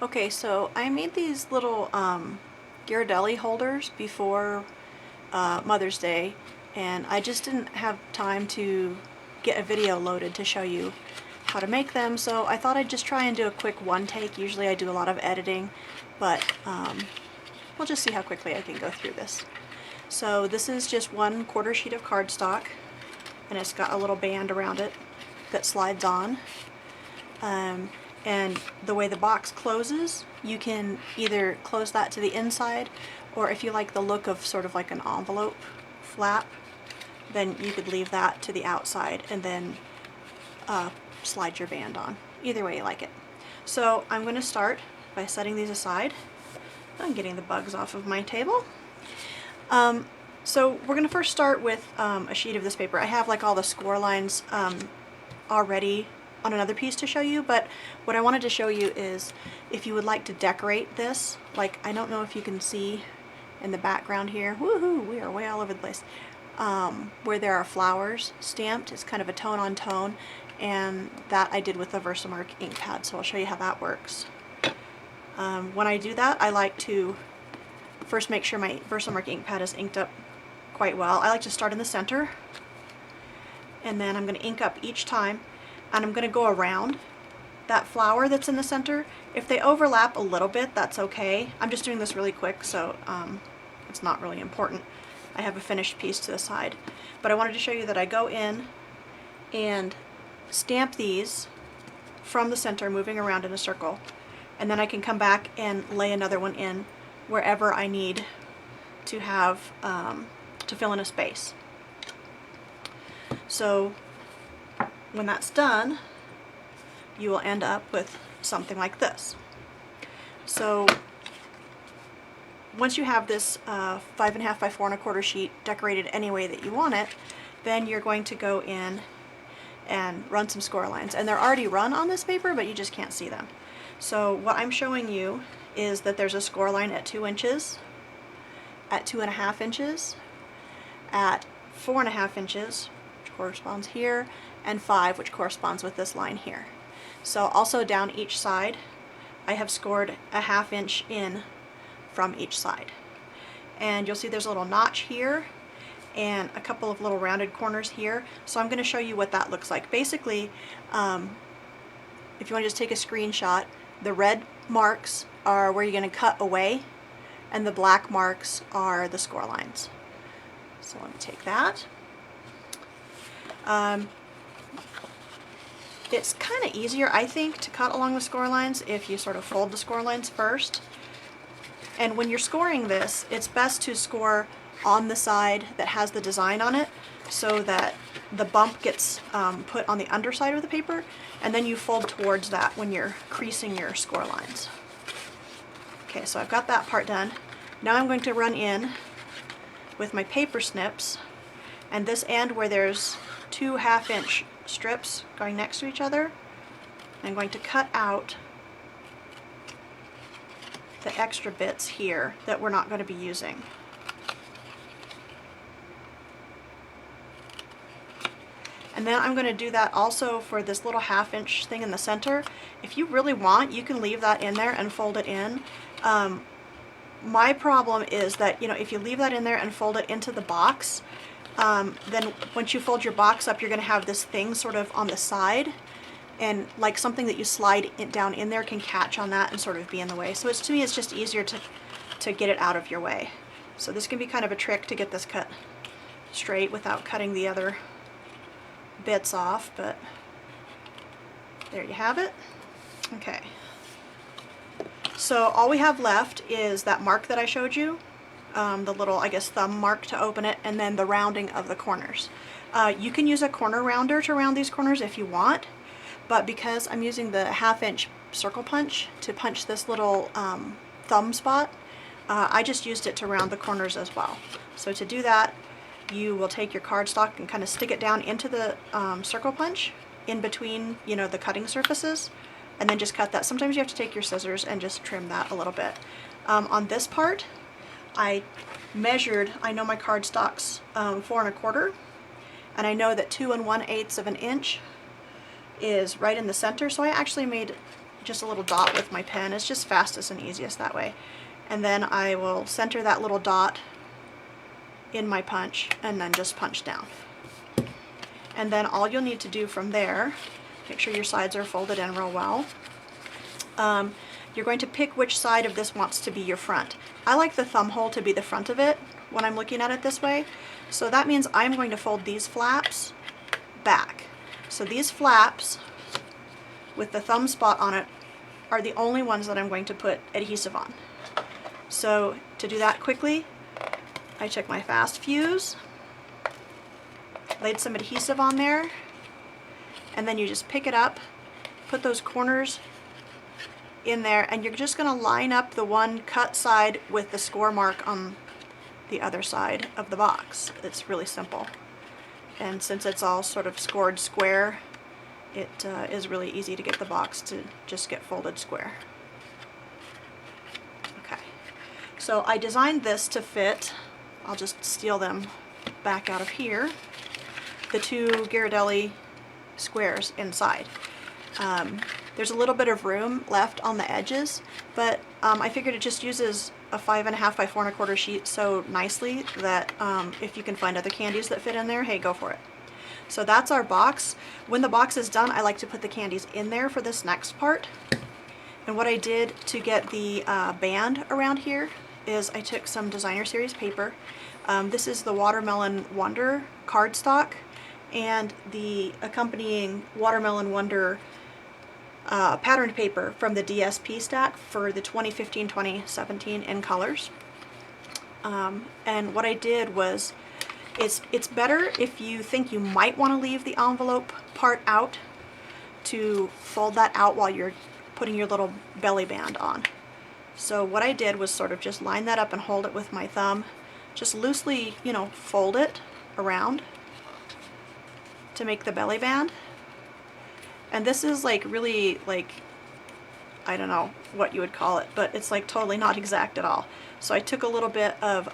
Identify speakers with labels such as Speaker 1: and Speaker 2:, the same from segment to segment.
Speaker 1: Okay, so I made these little Ghirardelli holders before Mother's Day, and I just didn't have time to get a video loaded to show you how to make them, so I thought I'd just try and do a quick one take. Usually I do a lot of editing, but we'll just see how quickly I can go through this. So this is just 1/4 sheet of cardstock, and it's got a little band around it that slides on. And the way the box closes, you can either close that to the inside, or if you like the look of sort of like an envelope flap, then you could leave that to the outside and then slide your band on. Either way you like it. So I'm going to start by setting these aside. I'm getting the bugs off of my table. So we're going to first start with a sheet of this paper. I have like all the score lines already on another piece to show you, but what I wanted to show you is if you would like to decorate this, like I don't know if you can see in the background here, woohoo, we are way all over the place, where there are flowers stamped. It's kind of a tone on tone, and that I did with a Versamark ink pad, so I'll show you how that works. When I do that, I like to first make sure my Versamark ink pad is inked up quite well. I like to start in the center, and then I'm going to ink up each time, and I'm going to go around that flower that's in the center. If they overlap a little bit, that's okay. I'm just doing this really quick, so it's not really important. I have a finished piece to the side. But I wanted to show you that I go in and stamp these from the center, moving around in a circle, and then I can come back and lay another one in wherever I need to have to fill in a space. So when that's done, you will end up with something like this. So once you have this 5.5 by 4 1/4 sheet decorated any way that you want it, then you're going to go in and run some score lines. And they're already run on this paper, but you just can't see them. So what I'm showing you is that there's a score line at 2 inches, at 2.5 inches, at 4.5 inches, which corresponds here, and 5, which corresponds with this line here. So also down each side, I have scored a 1/2 inch in from each side. And you'll see there's a little notch here and a couple of little rounded corners here. So I'm going to show you what that looks like. Basically, if you want to just take a screenshot, the red marks are where you're going to cut away, and the black marks are the score lines. So let me take that. It's kind of easier, I think, to cut along the score lines if you sort of fold the score lines first. And when you're scoring this, it's best to score on the side that has the design on it, so that the bump gets put on the underside of the paper, and then you fold towards that when you're creasing your score lines. Okay, so I've got that part done. Now I'm going to run in with my paper snips, and this end where there's 2 1/2 inch strips going next to each other, I'm going to cut out the extra bits here that we're not going to be using. And then I'm going to do that also for this little 1/2 inch thing in the center. If you really want, you can leave that in there and fold it in. My problem is that, you know, if you leave that in there and fold it into the box, then once you fold your box up, you're going to have this thing sort of on the side, and like something that you slide down in there can catch on that and sort of be in the way. So to me, it's just easier to get it out of your way. So this can be kind of a trick to get this cut straight without cutting the other bits off, but there you have it. Okay. So all we have left is that mark that I showed you, the little, I guess, thumb mark to open it, and then the rounding of the corners. You can use a corner rounder to round these corners if you want, but because I'm using the 1/2 inch circle punch to punch this little thumb spot, I just used it to round the corners as well. So to do that, you will take your cardstock and kind of stick it down into the circle punch in between, you know, the cutting surfaces, and then just cut that. Sometimes you have to take your scissors and just trim that a little bit. On this part, I measured, I know my cardstock's 4 1/4, and I know that 2 1/8 of an inch is right in the center, so I actually made just a little dot with my pen. It's just fastest and easiest that way. And then I will center that little dot in my punch and then just punch down. And then all you'll need to do from there, make sure your sides are folded in real well. You're going to pick which side of this wants to be your front. I like the thumb hole to be the front of it when I'm looking at it this way. So that means I'm going to fold these flaps back. So these flaps with the thumb spot on it are the only ones that I'm going to put adhesive on. So to do that quickly, I took my fast fuse, laid some adhesive on there, and then you just pick it up, put those corners in there, and you're just going to line up the one cut side with the score mark on the other side of the box. It's really simple. And since it's all sort of scored square, it is really easy to get the box to just get folded square. Okay, so I designed this to fit, I'll just steal them back out of here, the two Ghirardelli squares inside. There's a little bit of room left on the edges, but I figured it just uses a 5.5 by 4 1/4 sheet so nicely that if you can find other candies that fit in there, hey, go for it. So that's our box. When the box is done, I like to put the candies in there for this next part. And what I did to get the band around here is I took some designer series paper. This is the Watermelon Wonder cardstock and the accompanying Watermelon Wonder patterned paper from the DSP stack for the 2015-2017 in colors. And what I did was, it's better if you think you might want to leave the envelope part out to fold that out while you're putting your little belly band on. So what I did was sort of just line that up and hold it with my thumb, just loosely, you know, fold it around to make the belly band. And this is like really, like, I don't know what you would call it, but it's like totally not exact at all. So I took a little bit of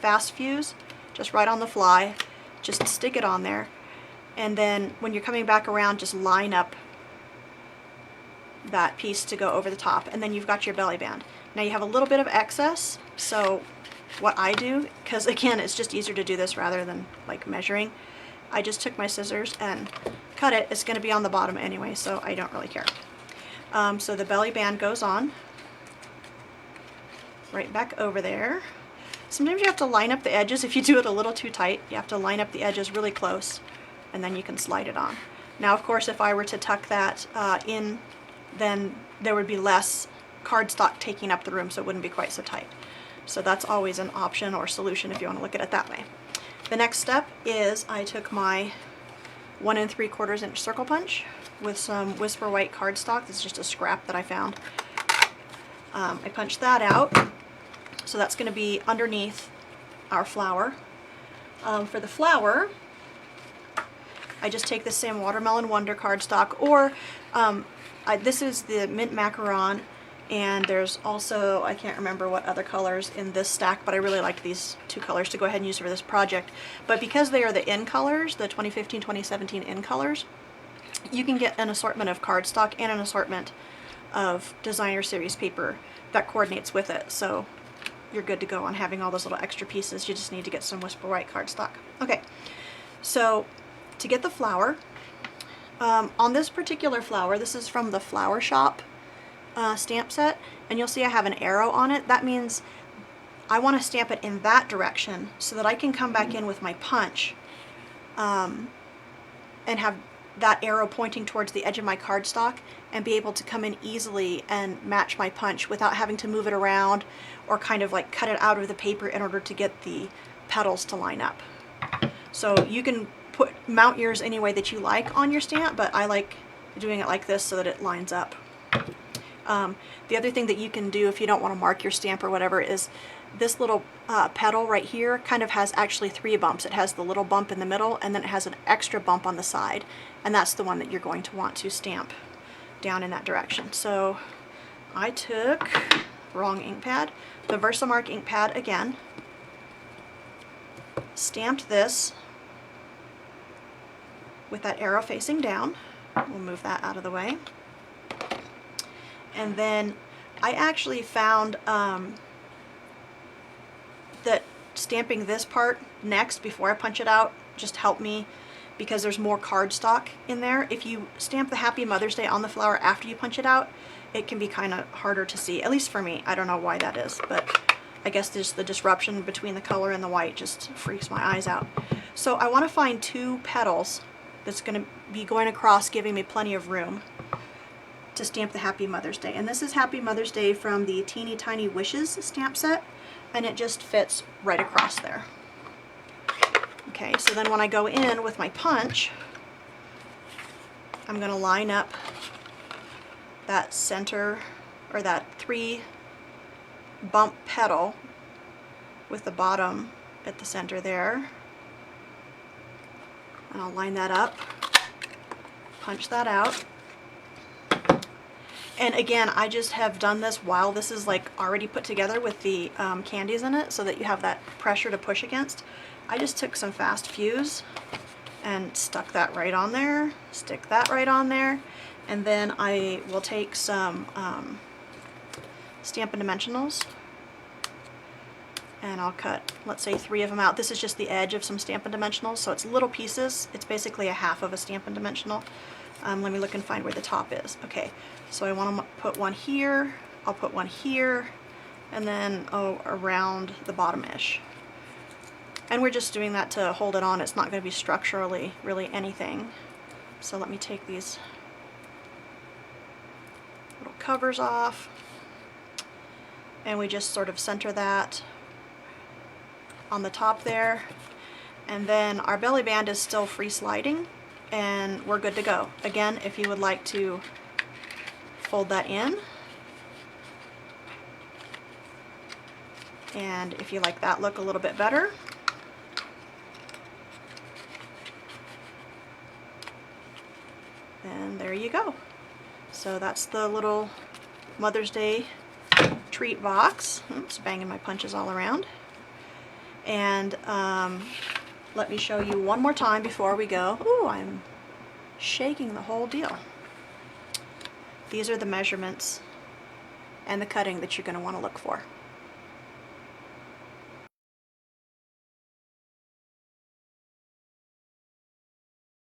Speaker 1: fast fuse, just right on the fly, just stick it on there, and then when you're coming back around, just line up that piece to go over the top, and then you've got your belly band. Now you have a little bit of excess, so what I do, because again it's just easier to do this rather than like measuring, I just took my scissors and cut it. It's going to be on the bottom anyway, so I don't really care. So the belly band goes on right back over there. Sometimes you have to line up the edges. If you do it a little too tight, you have to line up the edges really close, and then you can slide it on. Now of course if I were to tuck that in, then there would be less cardstock taking up the room, so it wouldn't be quite so tight. So that's always an option or solution if you want to look at it that way. The next step is I took my 1 3/4 inch circle punch with some Whisper White cardstock. This is just a scrap that I found. I punched that out, so that's going to be underneath our flower. For the flower, I just take the same Watermelon Wonder cardstock, or this is the Mint Macaron, and there's also, I can't remember what other colors in this stack, but I really liked these two colors to go ahead and use for this project. But because they are the in colors, the 2015-2017 in colors, you can get an assortment of cardstock and an assortment of designer series paper that coordinates with it. So you're good to go on having all those little extra pieces. You just need to get some Whisper White cardstock. Okay, so to get the flower, on this particular flower, this is from the Flower Shop stamp set, and you'll see I have an arrow on it. That means I want to stamp it in that direction so that I can come back in with my punch and have that arrow pointing towards the edge of my cardstock and be able to come in easily and match my punch without having to move it around or kind of like cut it out of the paper in order to get the petals to line up. So you can mount yours any way that you like on your stamp, but I like doing it like this so that it lines up. The other thing that you can do if you don't want to mark your stamp or whatever is this little petal right here kind of has actually 3 bumps. It has the little bump in the middle, and then it has an extra bump on the side, and that's the one that you're going to want to stamp down in that direction. So I took, wrong ink pad, the Versamark ink pad again, stamped this with that arrow facing down. We'll move that out of the way. And then I actually found that stamping this part next before I punch it out just helped me because there's more cardstock in there. If you stamp the Happy Mother's Day on the flower after you punch it out, it can be kind of harder to see, at least for me. I don't know why that is, but I guess just the disruption between the color and the white just freaks my eyes out. So I want to find 2 petals that's going to be going across, giving me plenty of room to stamp the Happy Mother's Day. And this is Happy Mother's Day from the Teeny Tiny Wishes stamp set, and it just fits right across there. Okay, so then when I go in with my punch, I'm going to line up that center, or that 3 bump petal with the bottom at the center there. And I'll line that up, punch that out. And again, I just have done this while this is like already put together with the candies in it so that you have that pressure to push against. I just took some fast fuse and stuck that right on there, stick that right on there, and then I will take some Stampin' Dimensionals and I'll cut, let's say 3 of them out. This is just the edge of some Stampin' Dimensionals, so it's little pieces. It's basically a half of a Stampin' Dimensional. Let me look and find where the top is. Okay, so I want to put one here, I'll put one here, and then around the bottom-ish. And we're just doing that to hold it on. It's not going to be structurally really anything. So let me take these little covers off, and we just sort of center that on the top there. And then our belly band is still free sliding, and we're good to go. Again, if you would like to fold that in, and if you like that look a little bit better, and there you go. So that's the little Mother's Day treat box. Oops, banging my punches all around. And let me show you one more time before we go. Ooh, I'm shaking the whole deal. These are the measurements and the cutting that you're going to want to look for.